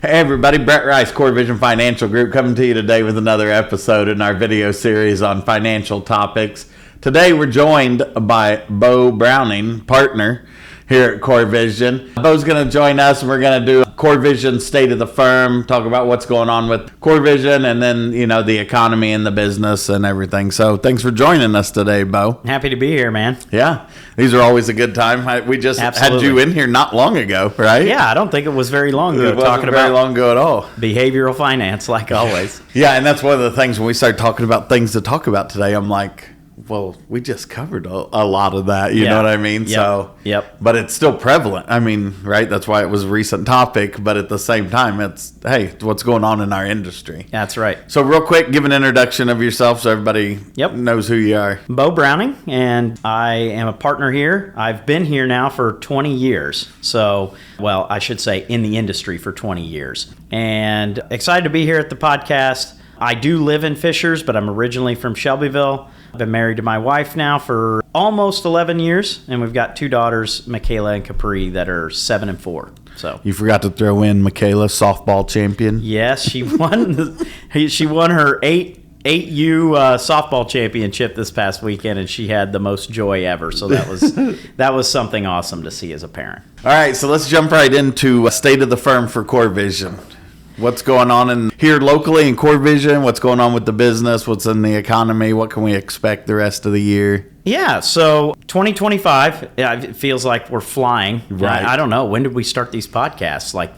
Hey everybody, Brett Rice, Core Vision Financial Group, coming to you today with another episode in our video series on financial topics. Today we're joined by Beau Browning, partner here at Core Vision. Beau's going to join us and we're going to do a Core Vision State of the Firm, talk about what's going on with Core Vision and then, the economy and the business and everything. So thanks for joining us today, Beau. Happy to be here, man. Yeah, these are always a good time. We just had you in here not long ago, right? Yeah, I don't think it was very long ago. It wasn't very long ago at all. Behavioral finance, like always. Yeah, and that's one of the things when we started talking about things to talk about today, I'm like, well, we just covered a lot of that, you know what I mean? Yep. But it's still prevalent. I mean, right? That's why it was a recent topic, but at the same time, it's, hey, what's going on in our industry? That's right. So real quick, give an introduction of yourself so everybody knows who you are. Beau Browning, and I am a partner here. I've been here now for 20 years. So, well, I should say in the industry for 20 years. And excited to be here at the podcast. I do live in Fishers, but I'm originally from Shelbyville. I've been married to my wife now for almost 11 years, and we've got two daughters, Michaela and Capri, that are 7 and 4. So you forgot to throw in Michaela, softball champion. Yes, she won. She won her 8U softball championship this past weekend, and she had the most joy ever. So that was something awesome to see as a parent. All right, so let's jump right into State of the Firm for Core Vision. What's going on in here locally in Core Vision? What's going on with the business? What's in the economy? What can we expect the rest of the year? Yeah, so 2025, it feels like we're flying. Right. I don't know. When did we start these podcasts? Like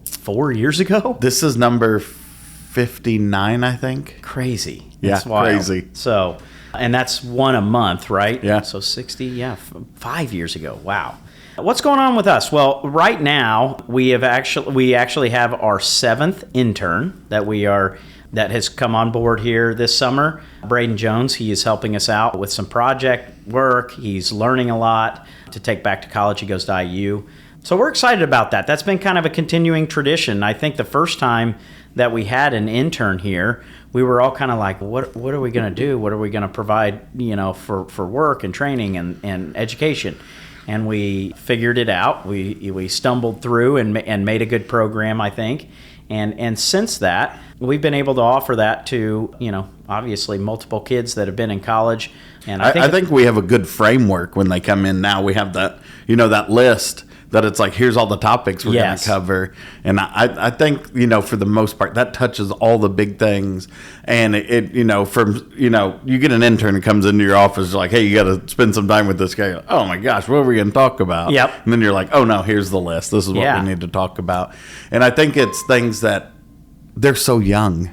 4 years ago? This is number 59, I think. Crazy. Yeah, crazy. So, and that's one a month, right? Yeah. So 60, 5 years ago. Wow. What's going on with us? Well, right now we actually have our 7th intern that has come on board here this summer. Braden Jones, he is helping us out with some project work. He's learning a lot to take back to college. He goes to IU. So we're excited about that. That's been kind of a continuing tradition. I think the first time that we had an intern here, we were all kind of like, what are we going to do? What are we going to provide, for work and training and education? And we figured it out. We stumbled through and made a good program, I think. And since that, we've been able to offer that to, obviously multiple kids that have been in college. And I think we have a good framework when they come in now. We have that, that list that it's like, here's all the topics we're going to cover. And I think, for the most part, that touches all the big things. And you get an intern who comes into your office, like, hey, you got to spend some time with this guy. Oh my gosh, what are we going to talk about? Yep. And then you're like, oh no, here's the list. This is what we need to talk about. And I think it's things that they're so young,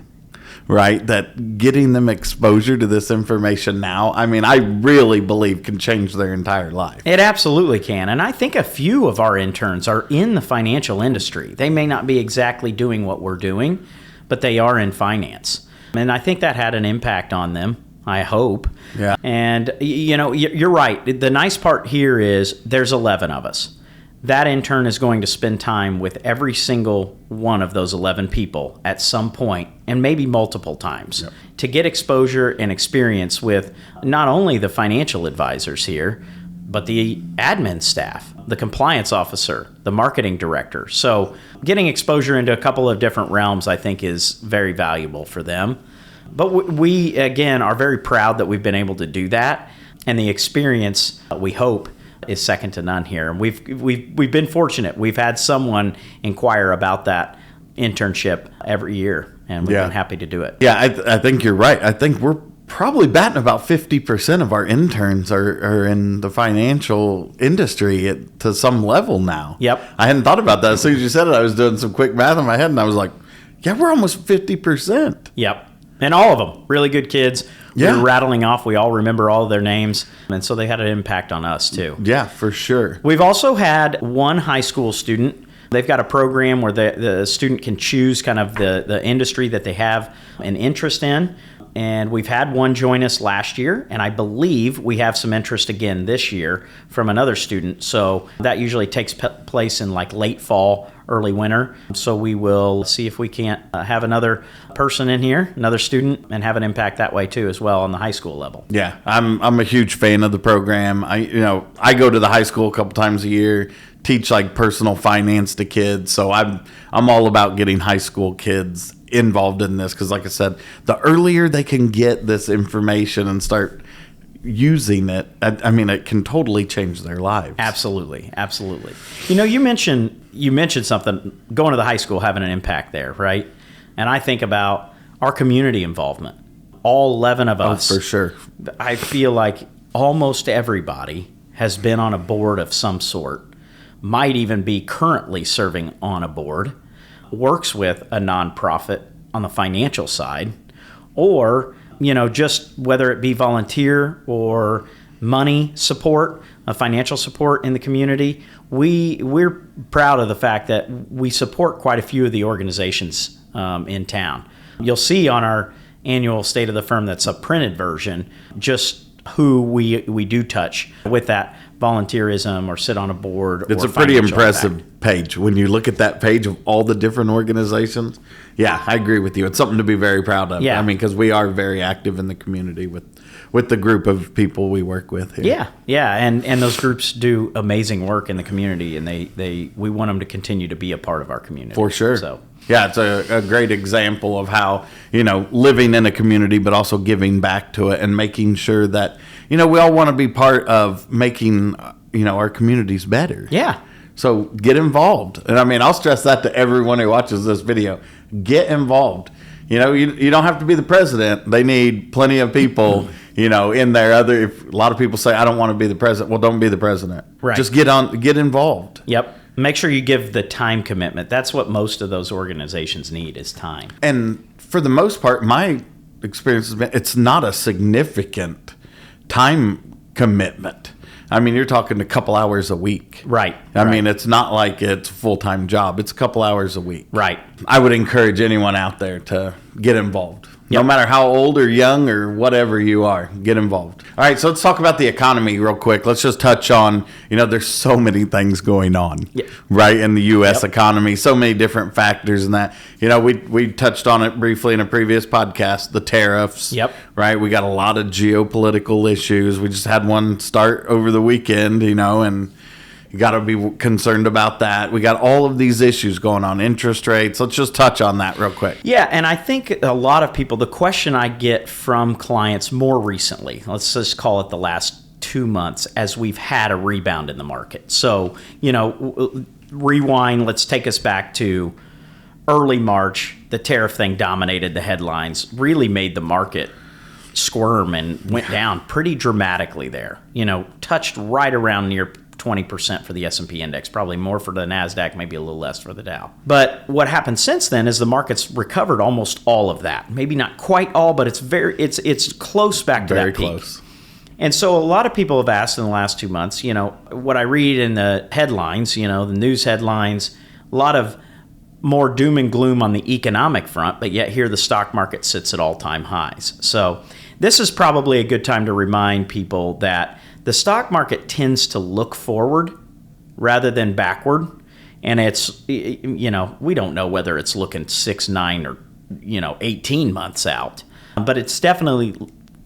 right? That getting them exposure to this information now, I mean, I really believe can change their entire life. It absolutely can. And I think a few of our interns are in the financial industry. They may not be exactly doing what we're doing, but they are in finance. And I think that had an impact on them, I hope. Yeah. And, you're right. The nice part here is there's 11 of us. That intern is going to spend time with every single one of those 11 people at some point, and maybe multiple times, to get exposure and experience with not only the financial advisors here, but the admin staff, the compliance officer, the marketing director. So getting exposure into a couple of different realms, I think, is very valuable for them. But we, again, are very proud that we've been able to do that, and the experience, we hope, is second to none here. And we've been fortunate. We've had someone inquire about that internship every year, and we've been happy to do it. Yeah, I think you're right. I think we're probably batting about 50% of our interns are in the financial industry to some level now. Yep. I hadn't thought about that. As soon as you said it, I was doing some quick math in my head, and I was like, yeah, we're almost 50%. Yep. And all of them, really good kids. Yeah. We were rattling off. We all remember all of their names. And so they had an impact on us, too. Yeah, for sure. We've also had one high school student. They've got a program where the student can choose kind of the industry that they have an interest in. And we've had one join us last year, and I believe we have some interest again this year from another student. So that usually takes place in like late fall, early winter. So we will see if we can't have another person in here, another student, and have an impact that way too as well on the high school level. Yeah, I'm a huge fan of the program. I go to the high school a couple times a year, teach like personal finance to kids. So I'm all about getting high school kids involved in this because, like I said, the earlier they can get this information and start using it, I mean, it can totally change their lives. Absolutely. You mentioned something, going to the high school having an impact there, right? And I think about our community involvement. All 11 of us. Oh, for sure. I feel like almost everybody has been on a board of some sort, might even be currently serving on a board, works with a nonprofit on the financial side, or just whether it be volunteer or money support, financial support in the community. We're proud of the fact that we support quite a few of the organizations in town. You'll see on our annual State of the Firm, that's a printed version, just who we do touch with that volunteerism or sit on a board. It's a pretty impressive page. When you look at that page of all the different organizations, yeah, I agree with you. It's something to be very proud of. Yeah. I mean, because we are very active in the community with the group of people we work with here. Yeah, and those groups do amazing work in the community, and we want them to continue to be a part of our community. For sure. So. Yeah, it's a great example of how, living in a community, but also giving back to it and making sure that, we all want to be part of making, our communities better. Yeah. So get involved. And I mean, I'll stress that to everyone who watches this video. Get involved. You don't have to be the president. They need plenty of people, in there. A lot of people say, I don't want to be the president. Well, don't be the president. Right. Just get involved. Yep. Make sure you give the time commitment. That's what most of those organizations need, is time. And for the most part, my experience has been it's not a significant time commitment. I mean, you're talking a couple hours a week. Right. I mean, it's not like it's a full-time job. It's a couple hours a week. Right. I would encourage anyone out there to get involved. No Yep. matter how old or young or whatever you are, get involved. All right, so let's talk about the economy real quick. Let's just touch on, there's so many things going on, Yep. right, in the U.S. Yep. economy, so many different factors in that. We touched on it briefly in a previous podcast, the tariffs, Yep. right? We got a lot of geopolitical issues. We just had one start over the weekend, and you got to be concerned about that. We got all of these issues going on, interest rates. Let's just touch on that real quick. Yeah, and I think a lot of people, the question I get from clients more recently, let's just call it the last 2 months, as we've had a rebound in the market. So, rewind, let's take us back to early March. The tariff thing dominated the headlines, really made the market squirm and went down pretty dramatically there. Touched right around near 20% for the S&P index, probably more for the NASDAQ, maybe a little less for the Dow. But what happened since then is the market's recovered almost all of that. Maybe not quite all, but it's close back to Very that peak. close. And so a lot of people have asked in the last 2 months, what I read in the headlines, the news headlines, a lot of more doom and gloom on the economic front, but yet here the stock market sits at all-time highs. So this is probably a good time to remind people that the stock market tends to look forward rather than backward. And it's, we don't know whether it's looking 6, 9, or, 18 months out. But it's definitely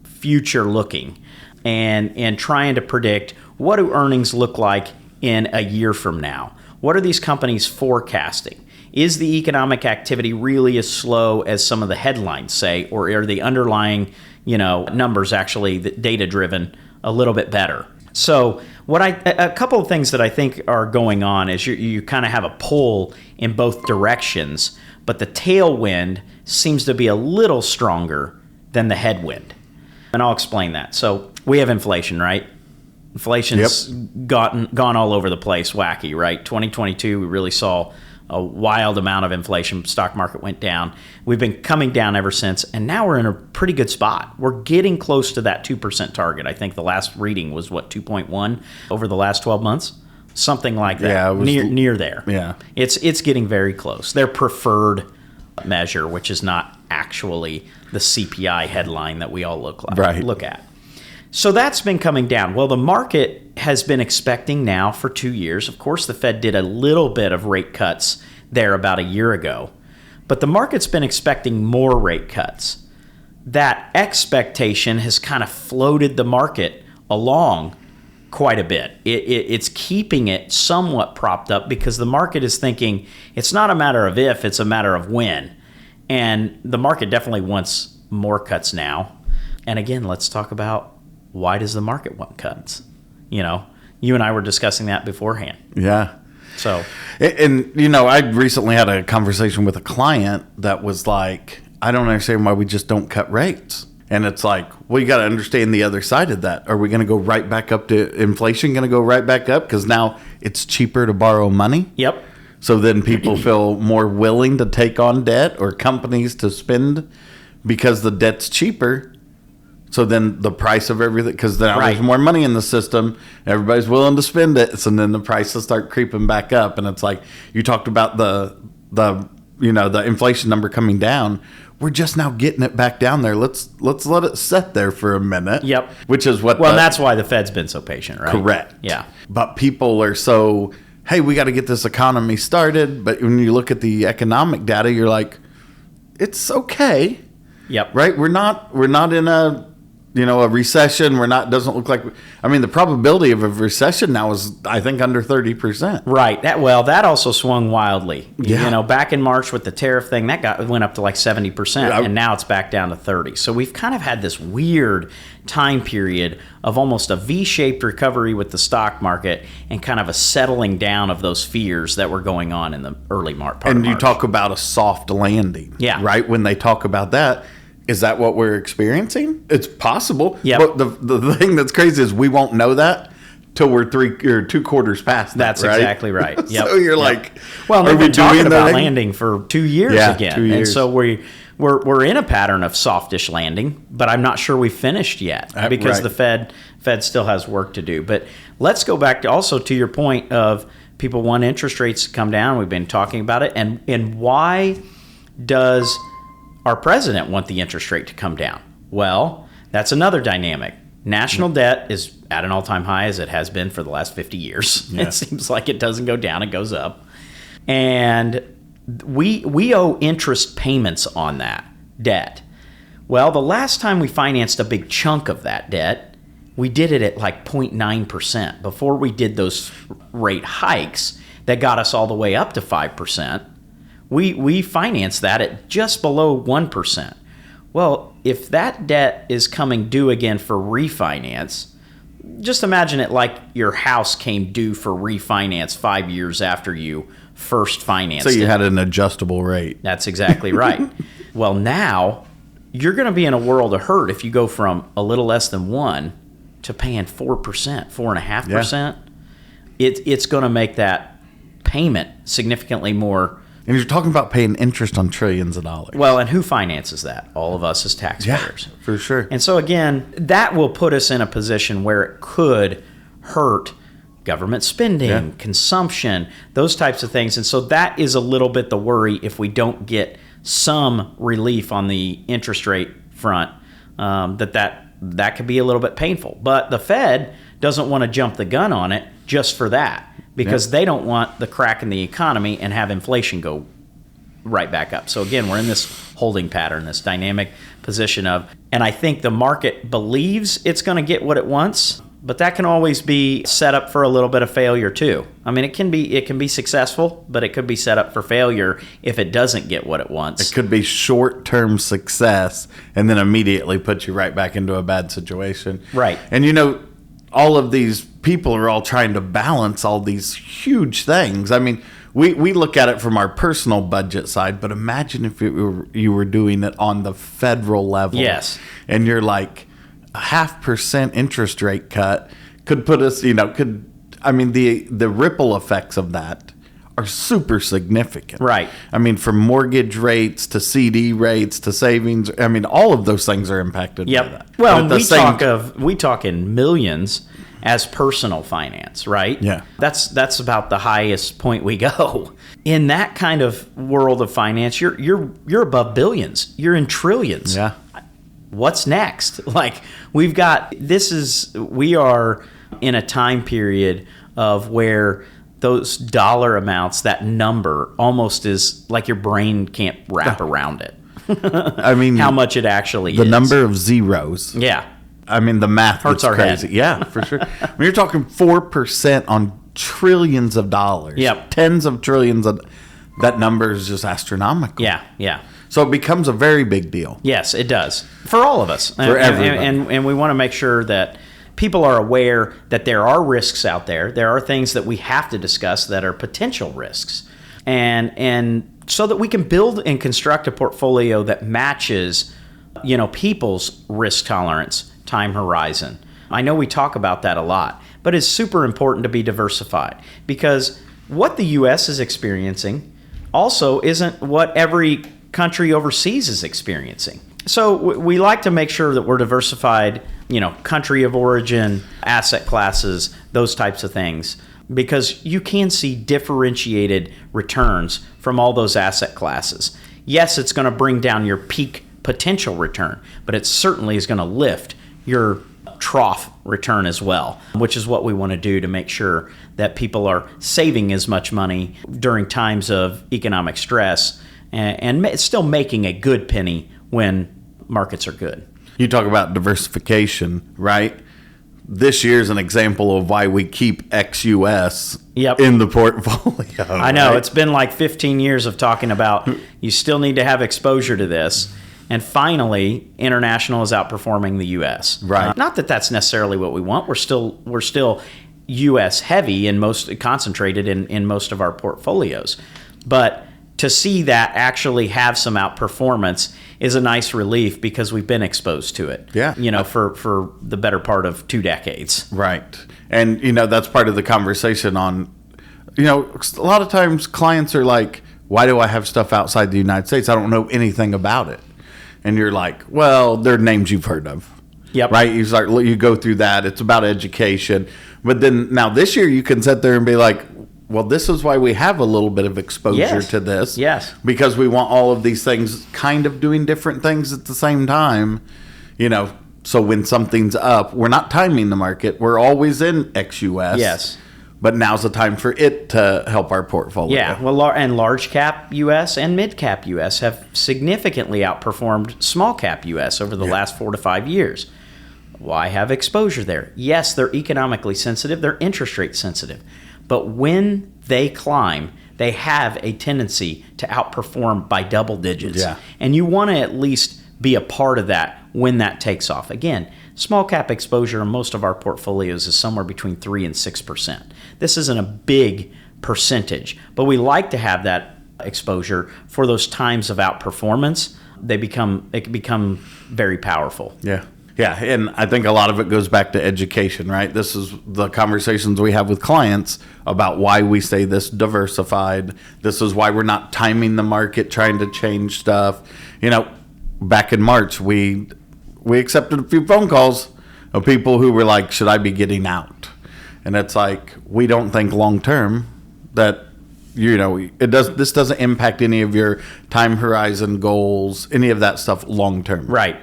future looking and trying to predict, what do earnings look like in a year from now? What are these companies forecasting? Is the economic activity really as slow as some of the headlines say, or are the underlying, numbers actually data-driven a little bit better? So a couple of things that I think are going on is you kind of have a pull in both directions, but the tailwind seems to be a little stronger than the headwind. And I'll explain that. So we have inflation, right? Inflation's gone all over the place, wacky, right? 2022, we really saw a wild amount of inflation. Stock market went down. We've been coming down ever since, and now we're in a pretty good spot. We're getting close to that 2% target. I think the last reading was 2.1 over the last 12 months, something like that. Yeah, it was near there. Yeah, it's getting very close. Their preferred measure, which is not actually the CPI headline that we all look at. So that's been coming down. Well, the market has been expecting now for 2 years. Of course, the Fed did a little bit of rate cuts there about a year ago. But the market's been expecting more rate cuts. That expectation has kind of floated the market along quite a bit. It's keeping it somewhat propped up because the market is thinking it's not a matter of if, it's a matter of when. And the market definitely wants more cuts now. And again, let's talk about why does the market want cuts? You and I were discussing that beforehand. Yeah. So, and I recently had a conversation with a client that was like, I don't understand why we just don't cut rates. And it's like, well, you got to understand the other side of that. Are we going to go right back up to inflation? Going to go right back up because now it's cheaper to borrow money? Yep. So then people feel more willing to take on debt, or companies to spend because the debt's cheaper. So then the price of everything, because now there's more money in the system, everybody's willing to spend it. So then the prices start creeping back up. And it's like, you talked about the inflation number coming down. We're just now getting it back down there. Let's let it sit there for a minute. Yep. Which is what. Well, that's why the Fed's been so patient, right? Correct. Yeah. But people are so, hey, we got to get this economy started. But when you look at the economic data, you're like, it's okay. Yep. Right. We're not in a recession. Doesn't look like, the probability of a recession now is, I think, under 30%. Right. That also swung wildly. Yeah. Back in March with the tariff thing, went up to like 70%, and now it's back down to 30. So we've kind of had this weird time period of almost a V-shaped recovery with the stock market and kind of a settling down of those fears that were going on in the early March. And you talk about a soft landing. Yeah. Right. When they talk about that. Is that what we're experiencing? It's possible. Yep. But the thing that's crazy is we won't know that till we're 3 or 2 quarters past that. That's right? exactly right. Yep. So you're like, well, we've been talking about thing? landing for 2 years again. 2 years. And so we're in a pattern of softish landing, but I'm not sure we've finished yet because the Fed still has work to do. But let's go back to your point of people want interest rates to come down. We've been talking about it. And why does our president want the interest rate to come down? Well, that's another dynamic. National debt is at an all-time high, as it has been for the last 50 years. Yeah. It seems like it doesn't go down, it goes up. And we owe interest payments on that debt. Well, the last time we financed a big chunk of that debt, we did it at like 0.9%. Before we did those rate hikes that got us all the way up to 5%, we financed that at just below 1%. Well, if that debt is coming due again for refinance, just imagine it like your house came due for refinance 5 years after you first financed it. So you had an adjustable rate. That's exactly right. Well, now you're going to be in a world of hurt if you go from a little less than 1 to paying 4%, 4.5%. Yeah. It's going to make that payment significantly more. And you're talking about paying interest on trillions of dollars. Well, and who finances that? All of us as taxpayers. Yeah, for sure. And so, again, that will put us in a position where it could hurt government spending, consumption, those types of things. And so that is a little bit the worry if we don't get some relief on the interest rate front, that could be a little bit painful. But the Fed doesn't want to jump the gun on it just for that, because they don't want the crack in the economy and have inflation go right back up. So again, we're in this holding pattern, this dynamic position of, and I think the market believes it's going to get what it wants, but that can always be set up for a little bit of failure too. I mean, it can be successful, but it could be set up for failure if it doesn't get what it wants. It could be short-term success and then immediately put you right back into a bad situation. Right. And all of these people are all trying to balance all these huge things. I mean, we look at it from our personal budget side, but imagine if you were doing it on the federal level. Yes. And you're like, a 0.5% interest rate cut could put us, the ripple effects of that are super significant. Right. I mean, from mortgage rates to CD rates to savings, all of those things are impacted by that. Well, we talk in millions as personal finance, right? Yeah. That's about the highest point we go. In that kind of world of finance, you're above billions. You're in trillions. Yeah. what's next? Like, we are in a time period of where those dollar amounts, that number almost is like your brain can't wrap around it. I mean, how much it actually the is. number of zeros. Yeah. I mean, the math Hurts is our crazy. head. Yeah, for sure. I mean, you're talking 4% on trillions of dollars. Yep. Tens of trillions of. That number is just astronomical. Yeah, yeah. So it becomes a very big deal. Yes, it does. For all of us. For everybody. And we want to make sure that people are aware that there are risks out there. There are things that we have to discuss that are potential risks. And so that we can build and construct a portfolio that matches, people's risk tolerance, time horizon. I know we talk about that a lot, but it's super important to be diversified, because what the U.S. is experiencing also isn't what every country overseas is experiencing. So we like to make sure that we're diversified, country of origin, asset classes, those types of things, because you can see differentiated returns from all those asset classes. Yes, it's going to bring down your peak potential return, but it certainly is going to lift your trough return as well, which is what we want to do to make sure that people are saving as much money during times of economic stress and still making a good penny when markets are good. You talk about diversification, right? This year's an example of why we keep ex-US in the portfolio. I know. Right? It's been like 15 years of talking about you still need to have exposure to this. And finally, international is outperforming the U.S. Right. Not that that's necessarily what we want. We're still U.S. heavy and most concentrated in most of our portfolios. But to see that actually have some outperformance is a nice relief, because we've been exposed to it. Yeah. For the better part of 2 decades. Right. And, that's part of the conversation on, a lot of times clients are like, why do I have stuff outside the United States? I don't know anything about it. And you're like, well, they're names you've heard of. Yep. Right? You go through that. It's about education. But then now this year you can sit there and be like, well, this is why we have a little bit of exposure to this. Yes. Because we want all of these things kind of doing different things at the same time. So when something's up, we're not timing the market. We're always in ex-US. Yes. But now's the time for it to help our portfolio. Yeah, well, and large cap U.S. and mid cap U.S. have significantly outperformed small cap U.S. over the last 4 to 5 years. Why have exposure there? Yes, they're economically sensitive, they're interest rate sensitive. But when they climb, they have a tendency to outperform by double digits. Yeah. And you want to at least be a part of that when that takes off. Again, small cap exposure in most of our portfolios is somewhere between 3 and 6%. This isn't a big percentage, but we like to have that exposure for those times of outperformance. It can become very powerful. Yeah. Yeah, and I think a lot of it goes back to education, right? This is the conversations we have with clients about why we stay this diversified. This is why we're not timing the market, trying to change stuff. Back in March, we accepted a few phone calls of people who were like, should I be getting out? And it's like, we don't think long term that, this doesn't impact any of your time horizon goals, any of that stuff long term. Right.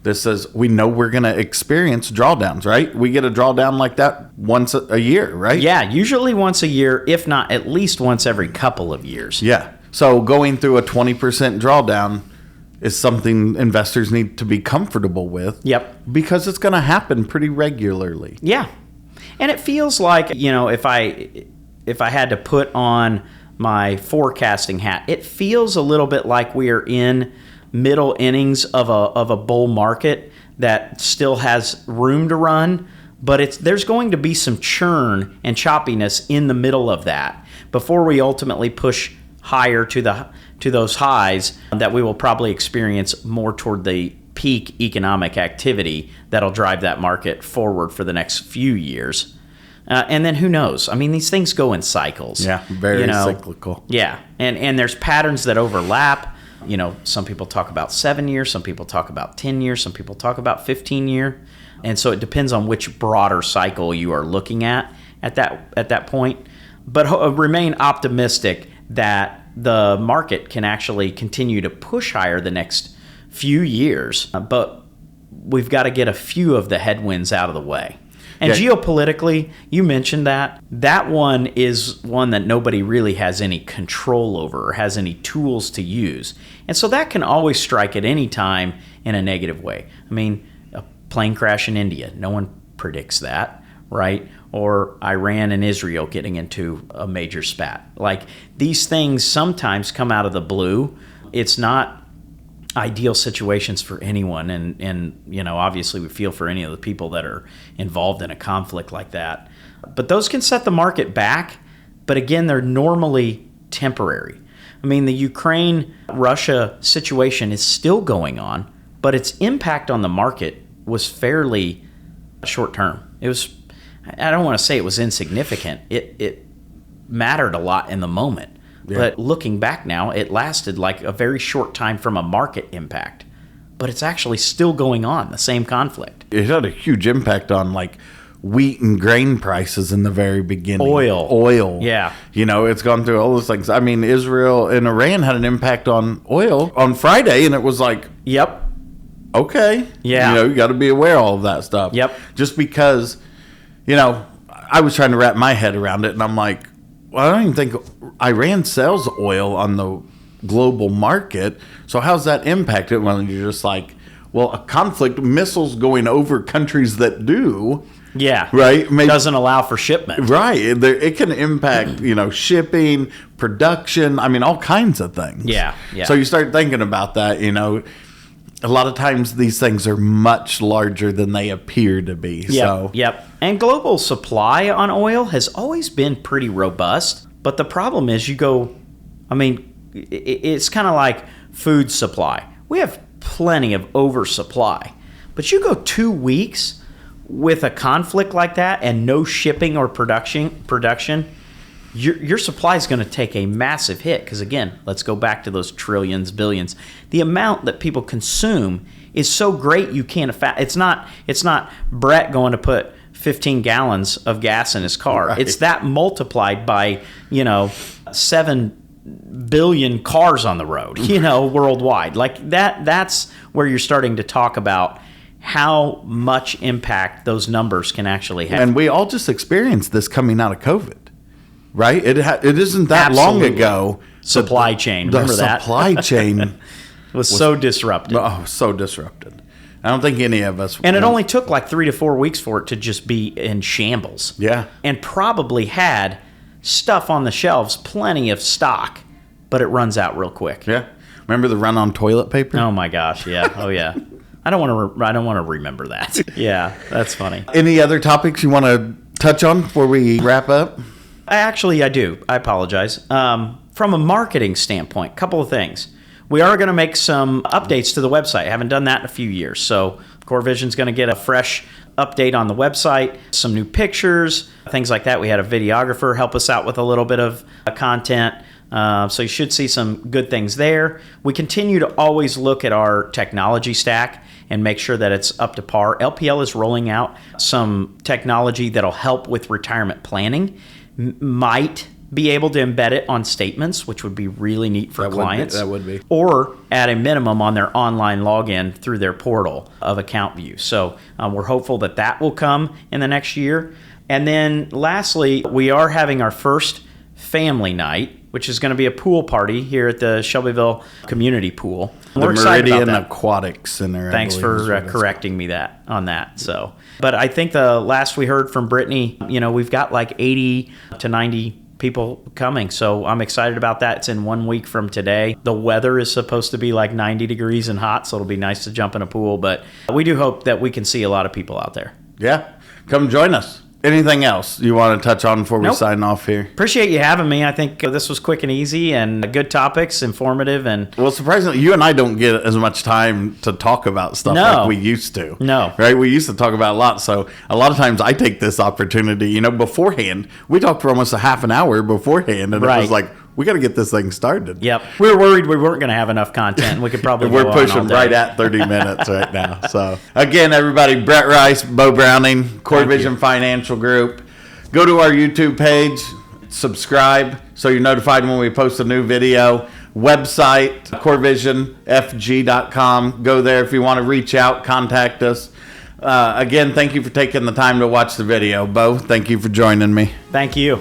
This is, we know we're going to experience drawdowns, right? We get a drawdown like that once a year, right? Yeah, usually once a year, if not at least once every couple of years. Yeah. So going through a 20% drawdown is something investors need to be comfortable with. Yep. Because it's going to happen pretty regularly. Yeah. And it feels like, if I had to put on my forecasting hat, it feels a little bit like we are in middle innings of a bull market that still has room to run, but there's going to be some churn and choppiness in the middle of that before we ultimately push higher to those highs that we will probably experience more toward the peak economic activity that'll drive that market forward for the next few years. And then who knows? I mean, these things go in cycles. Yeah, very cyclical. Yeah, and there's patterns that overlap. Some people talk about 7 years, some people talk about 10 years, some people talk about 15 year. And so it depends on which broader cycle you are looking at that point. But remain optimistic that the market can actually continue to push higher the next few years. But we've got to get a few of the headwinds out of the way. And Yeah. geopolitically, you mentioned that. That one is one that nobody really has any control over or has any tools to use. And so that can always strike at any time in a negative way. I mean, a plane crash in India, no one predicts that, right? Or Iran and Israel getting into a major spat. Like, these things sometimes come out of the blue. It's not ideal situations for anyone, and you know, obviously we feel for any of the people that are involved in a conflict like that. But those can set the market back, but again, they're normally temporary. I mean, the Ukraine-Russia situation is still going on, but its impact on the market was fairly short term. It was, I don't want to say it was insignificant. It mattered a lot in the moment. Yeah. But looking back now, it lasted like a very short time from a market impact. But it's actually still going on, the same conflict. It had a huge impact on like wheat and grain prices in the very beginning. Oil. Yeah. You know, it's gone through all those things. I mean, Israel and Iran had an impact on oil on Friday, and it was like, yep. Okay. Yeah. You know, you got to be aware of all of that stuff. Yep. Just because, you know, I was trying to wrap my head around it, and I'm like, well, I don't even think Iran sells oil on the global market. So how's that impact it? Well, you're just like, well, a conflict, missiles going over countries that do. Yeah. Right. Maybe, doesn't allow for shipment. Right. It can impact, you know, shipping, production. I mean, all kinds of things. Yeah. Yeah. So you start thinking about that, you know. A lot of times these things are much larger than they appear to be. Yep. And global supply on oil has always been pretty robust. But the problem is it's kind of like food supply. We have plenty of oversupply. But you go 2 weeks with a conflict like that and no shipping or production, your supply is going to take a massive hit. Because again, let's go back to those trillions, billions. The amount that people consume is so great you can't. It's not Brett going to put 15 gallons of gas in his car. Right. It's that multiplied by 7 billion cars on the road. Worldwide. Like that. That's where you're starting to talk about how much impact those numbers can actually have. And we all just experienced this coming out of COVID. Right? It isn't that Absolutely. long ago. Supply chain. Remember that? The supply chain was so disrupted. Oh, so disrupted. I don't think any of us... And it only took like 3 to 4 weeks for it to just be in shambles. Yeah. And probably had stuff on the shelves, plenty of stock, but it runs out real quick. Yeah. Remember the run on toilet paper? Oh my gosh, yeah. Oh yeah. I don't want to remember that. Yeah, that's funny. Any other topics you want to touch on before we wrap up? Actually, I do. I apologize. From a marketing standpoint, a couple of things. We are going to make some updates to the website. I haven't done that in a few years. So Core Vision's going to get a fresh update on the website, some new pictures, things like that. We had a videographer help us out with a little bit of content. So you should see some good things there. We continue to always look at our technology stack and make sure that it's up to par. LPL is rolling out some technology that'll help with retirement planning. Might be able to embed it on statements, which would be really neat for clients. That would be. Or at a minimum on their online login through their portal of Account View. So we're hopeful that will come in the next year. And then lastly, we are having our first family night, which is going to be a pool party here at the Shelbyville Community Pool. We're excited about that. Aquatic Center. Thanks for correcting me on that. So, but I think the last we heard from Brittany, we've got like 80 to 90 people coming. So I'm excited about that. It's in 1 week from today. The weather is supposed to be like 90 degrees and hot, so it'll be nice to jump in a pool. But we do hope that we can see a lot of people out there. Yeah. Come join us. Anything else you want to touch on before we sign off here? Appreciate you having me. I think this was quick and easy and good topics, informative. And well, surprisingly, you and I don't get as much time to talk about stuff like we used to. No. Right? We used to talk about a lot. So a lot of times I take this opportunity, beforehand. We talked for almost a half an hour beforehand. And It was like, we got to get this thing started. Yep. We were worried we weren't going to have enough content. We could probably We're pushing right at 30 minutes right now. So, again, everybody, Brett Rice, Beau Browning, Core Vision Financial Group. Go to our YouTube page, subscribe so you're notified when we post a new video. website, corevisionfg.com. Go there if you want to reach out, contact us. Again, thank you for taking the time to watch the video. Beau, thank you for joining me. Thank you.